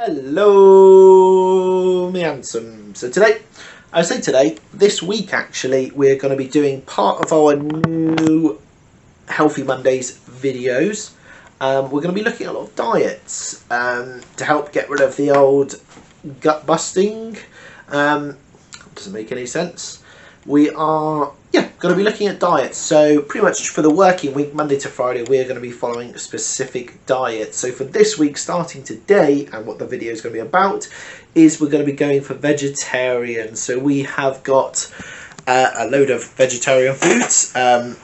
Hello, me handsome. So this week actually, we're going to be doing part of our new Healthy Mondays videos. We're going to be looking at a lot of diets to help get rid of the old gut busting. Doesn't make any sense. We are going to be looking at diets. So pretty much for the working week, Monday to Friday, we're going to be following specific diets. So for this week, starting today, and what the video is going to be about, is we're going to be going for vegetarian. So we have got a load of vegetarian foods, and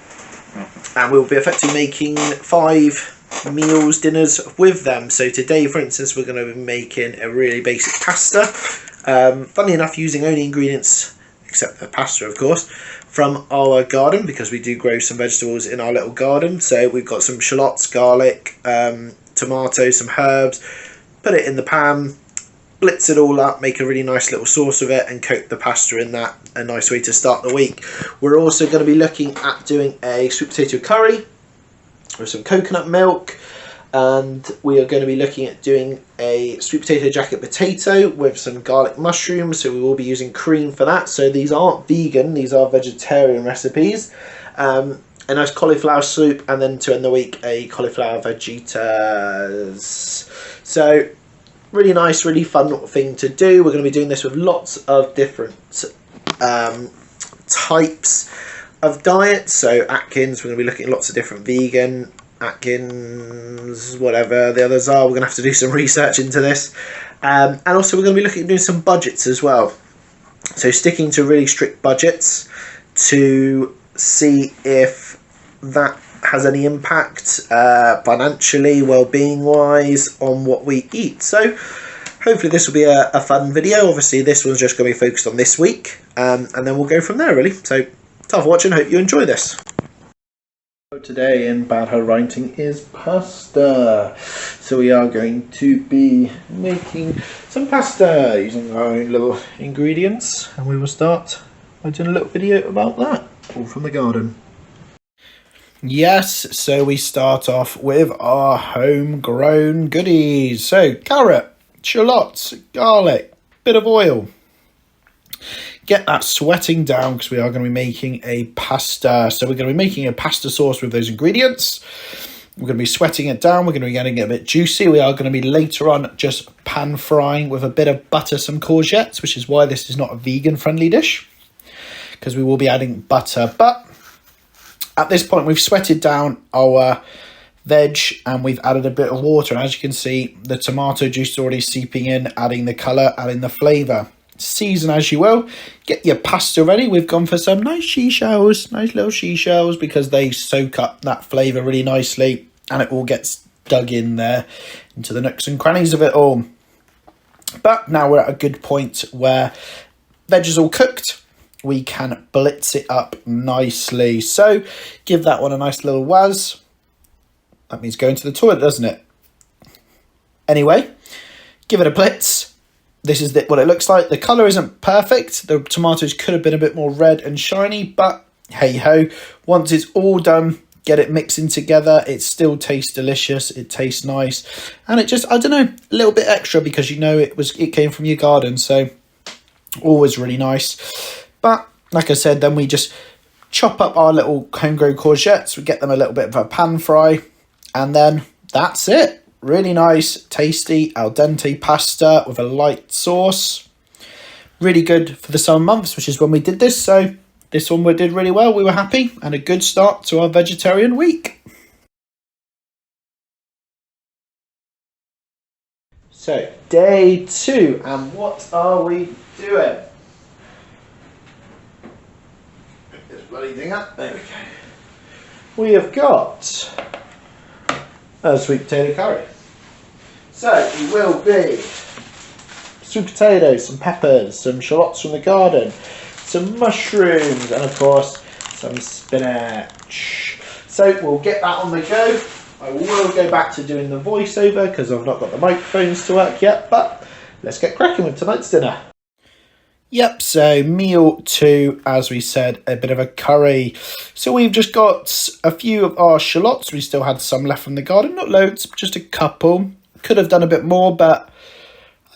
we'll be effectively making 5 meals, dinners with them. So today, for instance, we're going to be making a really basic pasta. Funny enough, using only ingredients, except the pasta of course, from our garden, because we do grow some vegetables in our little garden. So we've got some shallots, garlic, tomatoes, some herbs. Put it in the pan, blitz it all up, make a really nice little sauce of it, and coat the pasta in that. A nice way to start the week. We're also going to be looking at doing a sweet potato curry with some coconut milk, and we are going to be looking at doing a sweet potato jacket potato with some garlic mushrooms. So we will be using cream for that. So these aren't vegan, these are vegetarian recipes. A nice cauliflower soup, and then to end the week, a cauliflower vegetas. So really nice, really fun thing to do. We're going to be doing this with lots of different types of diets. So Atkins, we're going to be looking at lots of different vegan, Atkins, whatever the others are. We're going to have to do some research into this. And also we're going to be looking at doing some budgets as well. So sticking to really strict budgets to see if that has any impact financially, well-being wise, on what we eat. So hopefully this will be a fun video. Obviously this one's just going to be focused on this week, and then we'll go from there really. So thanks for watching, hope you enjoy this. Today in Bad Writing is pasta. So we are going to be making some pasta using our own little ingredients, and we will start by doing a little video about that, all from the garden. Yes, so we start off with our homegrown goodies. So carrot, shallots, garlic, bit of oil. Get that sweating down because we are going to be making a pasta. So we're going to be making a pasta sauce with those ingredients. We're going to be sweating it down. We're going to be getting it a bit juicy. We are going to be later on just pan frying with a bit of butter, some courgettes, which is why this is not a vegan friendly dish, because we will be adding butter. But at this point, we've sweated down our veg and we've added a bit of water. And as you can see, the tomato juice is already seeping in, adding the colour, adding the flavour. Season as you will. Get your pasta ready. We've gone for some nice seashells, nice little seashells, because they soak up that flavour really nicely and it all gets dug in there into the nooks and crannies of it all. But now we're at a good point where veg is all cooked. We can blitz it up nicely. So give that one a nice little whiz. That means going to the toilet, doesn't it? Anyway, give it a blitz. This is what it looks like. The colour isn't perfect. The tomatoes could have been a bit more red and shiny, but hey-ho. Once it's all done, get it mixing together. It still tastes delicious. It tastes nice. And it just, I don't know, a little bit extra because you know it came from your garden. So always really nice. But like I said, then we just chop up our little homegrown courgettes. We get them a little bit of a pan fry. And then that's it. Really nice, tasty, al dente pasta with a light sauce. Really good for the summer months, which is when we did this. So this one we did really well. We were happy, and a good start to our vegetarian week. So day 2, and what are we doing? Pick this bloody thing up. There we go. We have got a sweet potato curry. So it will be sweet potatoes, some peppers, some shallots from the garden, some mushrooms, and of course some spinach. So we'll get that on the go. I will go back to doing the voiceover because I've not got the microphones to work yet, but let's get cracking with tonight's dinner. Yep, so meal 2, as we said, a bit of a curry. So we've just got a few of our shallots. We still had some left from the garden, not loads, just a couple. Could have done a bit more, but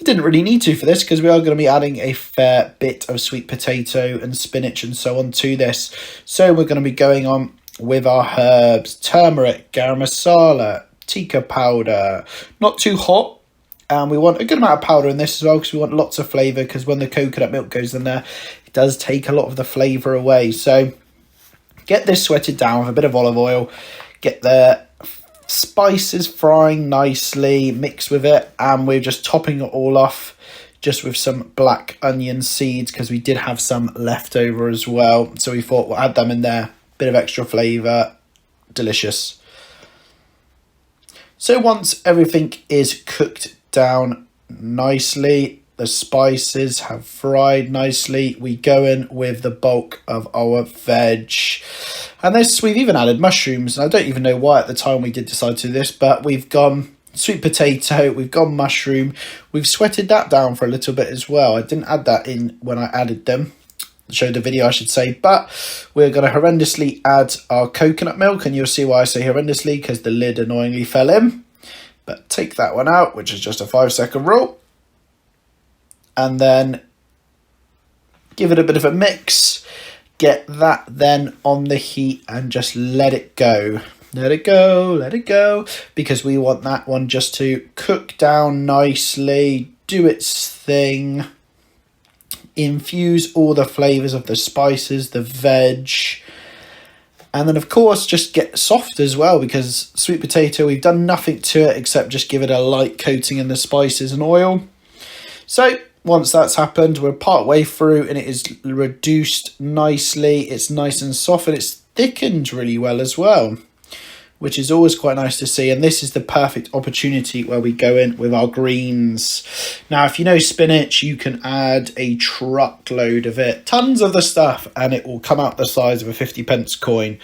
I didn't really need to for this because we are going to be adding a fair bit of sweet potato and spinach and so on to this. So we're going to be going on with our herbs: turmeric, garam masala, tikka powder, not too hot. And we want a good amount of powder in this as well because we want lots of flavour, because when the coconut milk goes in there, it does take a lot of the flavour away. So get this sweated down with a bit of olive oil, get the spices frying nicely, mix with it, and we're just topping it all off just with some black onion seeds because we did have some left over as well. So we thought we'll add them in there, bit of extra flavour, delicious. So once everything is cooked down nicely, the spices have fried nicely, we go in with the bulk of our veg. And this, we've even added mushrooms, and I don't even know why at the time we did decide to do this, but we've gone sweet potato, we've gone mushroom, we've sweated that down for a little bit as well. I didn't add that in when I added them, showed the video I should say, but we're going to horrendously add our coconut milk, and you'll see why I say horrendously, because the lid annoyingly fell in. But take that one out, which is just a 5-second rule. And then give it a bit of a mix. Get that then on the heat and just let it go. Let it go, let it go. Because we want that one just to cook down nicely, do its thing. Infuse all the flavours of the spices, the veg. And then, of course, just get soft as well, because sweet potato, we've done nothing to it except just give it a light coating in the spices and oil. So once that's happened, we're part way through and it is reduced nicely. It's nice and soft and it's thickened really well as well, which is always quite nice to see. And this is the perfect opportunity where we go in with our greens. Now, if you know spinach, you can add a truckload of it, tons of the stuff, and it will come out the size of a 50p coin.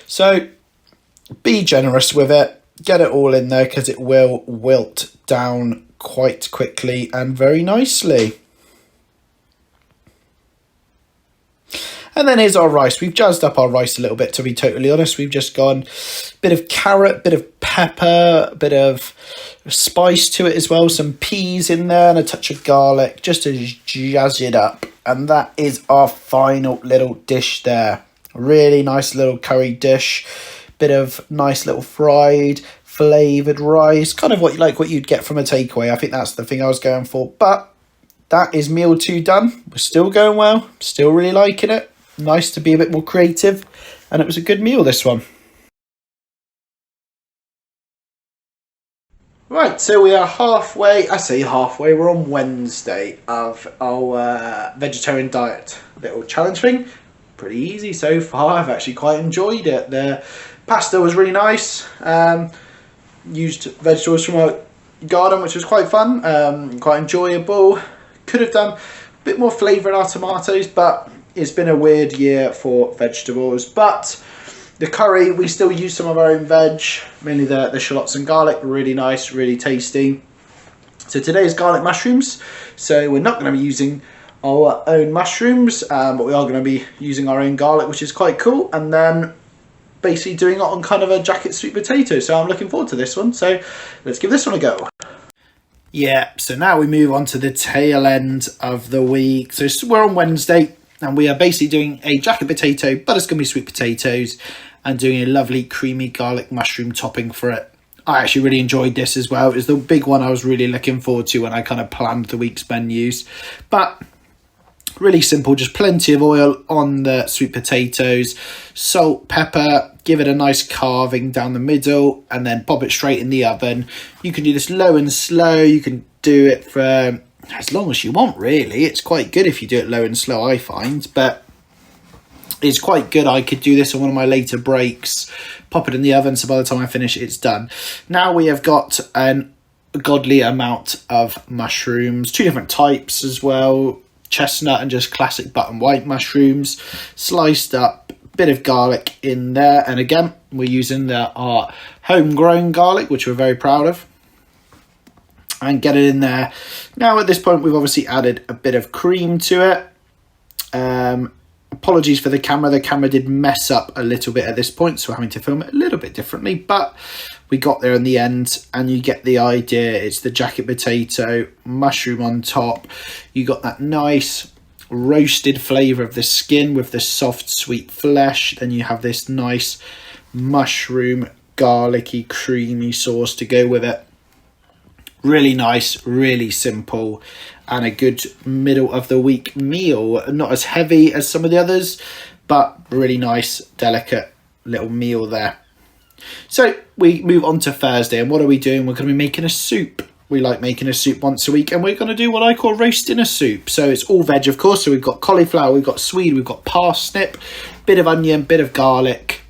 So be generous with it. Get it all in there because it will wilt down quite quickly and very nicely. And then here's our rice. We've jazzed up our rice a little bit, to be totally honest. We've just gone a bit of carrot, bit of pepper, a bit of spice to it as well. Some peas in there and a touch of garlic just to jazz it up. And that is our final little dish there. Really nice little curry dish. Bit of nice little fried, flavoured rice. Kind of what you'd get from a takeaway. I think that's the thing I was going for. But that is meal 2 done. We're still going well. Still really liking it. Nice to be a bit more creative, and it was a good meal, this one. Right, so we are halfway, I say halfway, we're on Wednesday of our vegetarian diet. Little challenge thing, pretty easy so far. I've actually quite enjoyed it. The pasta was really nice, used vegetables from our garden, which was quite fun, quite enjoyable. Could have done a bit more flavour in our tomatoes, but it's been a weird year for vegetables. But the curry, we still use some of our own veg, mainly the shallots and garlic. Really nice, really tasty. So today's garlic mushrooms. So we're not going to be using our own mushrooms, but we are going to be using our own garlic, which is quite cool. And then basically doing it on kind of a jacket sweet potato. So I'm looking forward to this one. So let's give this one a go. Yeah, so now we move on to the tail end of the week. So we're on Wednesday, and we are basically doing a jacket potato, but it's going to be sweet potatoes, and doing a lovely creamy garlic mushroom topping for it. I actually really enjoyed this as well. It was the big one I was really looking forward to when I kind of planned the week's menus. But really simple, just plenty of oil on the sweet potatoes, salt, pepper, give it a nice carving down the middle, and then pop it straight in the oven. You can do this low and slow. You can do it for as long as you want, really. It's quite good if you do it low and slow, I find, but it's quite good. I could do this on one of my later breaks, pop it in the oven, so by the time I finish it's done. Now we have got a godly amount of mushrooms, 2 different types as well, chestnut and just classic button white mushrooms, sliced up, bit of garlic in there, and again we're using our homegrown garlic, which we're very proud of, and get it in there. Now at this point we've obviously added a bit of cream to it, Apologies for the camera did mess up a little bit at this point, so we're having to film it a little bit differently, but we got there in the end, and you get the idea. It's the jacket potato, mushroom on top. You got that nice roasted flavour of the skin with the soft sweet flesh. Then you have this nice mushroom garlicky creamy sauce to go with it. Really nice, really simple, and a good middle of the week meal. Not as heavy as some of the others, but really nice, delicate little meal there. So we move on to Thursday, and what are we doing? We're going to be making a soup. We like making a soup once a week, and we're going to do what I call roasting a soup. So it's all veg, of course. So we've got cauliflower, we've got swede, we've got parsnip, bit of onion, bit of garlic.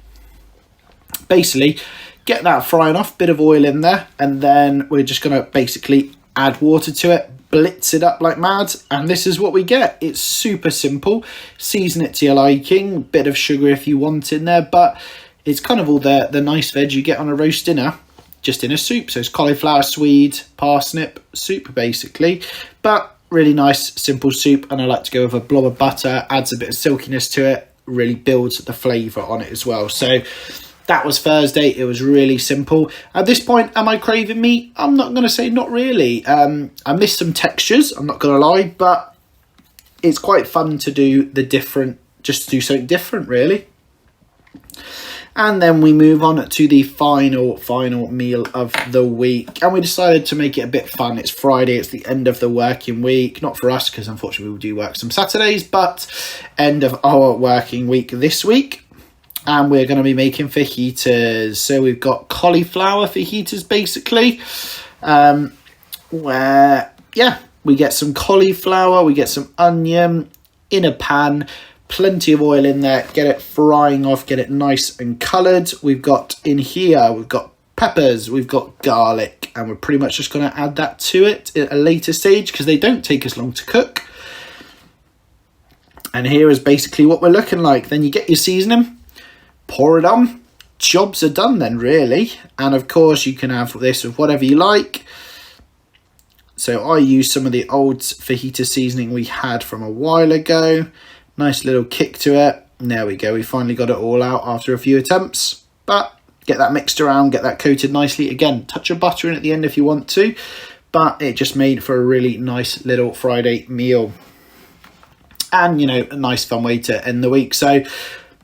Basically, get that frying off, bit of oil in there, and then we're just going to basically add water to it, blitz it up like mad, and this is what we get. It's super simple. Season it to your liking, bit of sugar if you want in there, but it's kind of all the nice veg you get on a roast dinner, just in a soup. So it's cauliflower, swede, parsnip soup basically, but really nice simple soup. And I like to go with a blob of butter, adds a bit of silkiness to it, really builds the flavour on it as well. So that was Thursday. It was really simple. At this point, am I craving meat? I'm not going to say not really. I miss some textures, I'm not going to lie, but it's quite fun to do just do something different really. And then we move on to the final meal of the week. And we decided to make it a bit fun. It's Friday, it's the end of the working week. Not for us, because unfortunately we do work some Saturdays, but end of our working week this week. And we're going to be making fajitas. So we've got cauliflower fajitas basically. Where, yeah, we get some cauliflower, we get some onion in a pan, plenty of oil in there, get it frying off, get it nice and coloured. We've got in here, we've got peppers, we've got garlic, and we're pretty much just going to add that to it at a later stage because they don't take as long to cook. And here is basically what we're looking like. Then you get your seasoning, pour it on, jobs are done then really. And of course you can have this with whatever you like. So I use some of the old fajita seasoning we had from a while ago. Nice little kick to it. And there we go. We finally got it all out after a few attempts. But get that mixed around, get that coated nicely. Again, touch of butter in at the end if you want to. But it just made for a really nice little Friday meal. And, you know, a nice fun way to end the week. So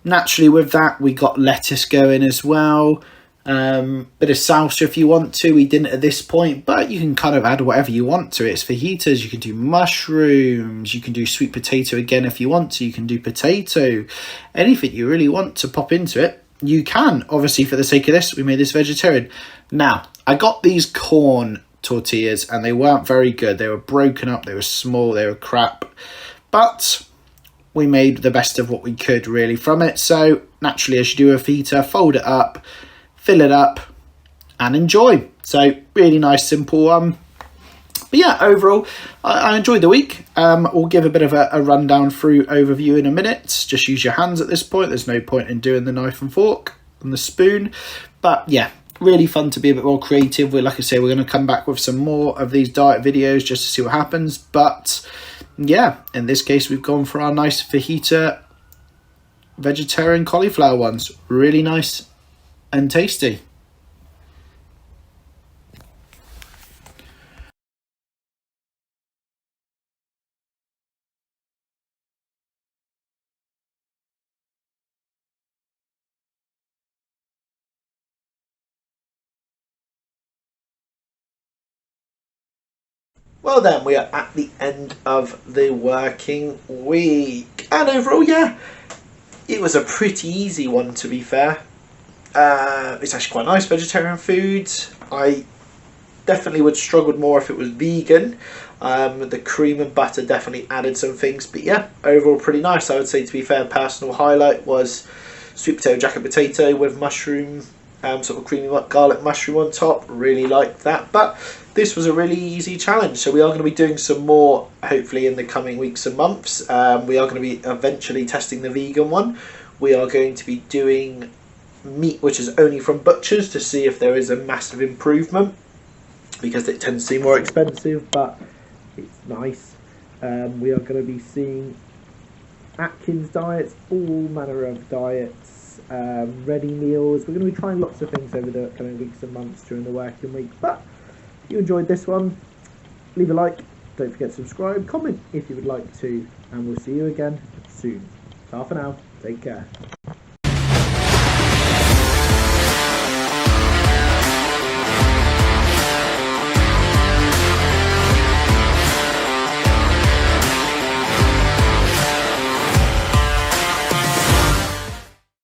naturally with that, we got lettuce going as well. Bit of salsa if you want to. We didn't at this point, but you can kind of add whatever you want to it. It's fajitas. You can do mushrooms. You can do sweet potato again if you want to. You can do potato. Anything you really want to pop into it, you can. Obviously, for the sake of this, we made this vegetarian. Now, I got these corn tortillas and they weren't very good. They were broken up. They were small. They were crap. But we made the best of what we could really from it. So naturally, as you do a fajita, fold it up, fill it up and enjoy. So really nice, simple. But yeah, overall, I enjoyed the week. We'll give a bit of a rundown through overview in a minute. Just use your hands at this point. There's no point in doing the knife and fork and the spoon. But yeah, really fun to be a bit more creative. Like I say, we're going to come back with some more of these diet videos just to see what happens. But yeah, in this case, we've gone for our nice fajita vegetarian cauliflower ones. Really nice and tasty. Well then, we are at the end of the working week. And overall, yeah, it was a pretty easy one to be fair. It's actually quite nice vegetarian food. I definitely would struggle more if it was vegan. The cream and butter definitely added some things, but yeah, overall pretty nice. I would say, to be fair, personal highlight was sweet potato jacket potato with mushroom, sort of creamy garlic mushroom on top. Really liked that. But this was a really easy challenge, so we are going to be doing some more hopefully in the coming weeks and months. We are going to be eventually testing the vegan one. We are going to be doing meat which is only from butchers to see if there is a massive improvement, because it tends to be more expensive, but it's nice. We are going to be seeing Atkins diets, all manner of diets, ready meals. We're going to be trying lots of things over the coming weeks and months during the working week. But if you enjoyed this one, leave a like, don't forget to subscribe, comment if you would like to, and we'll see you again soon. Ta for now, take care.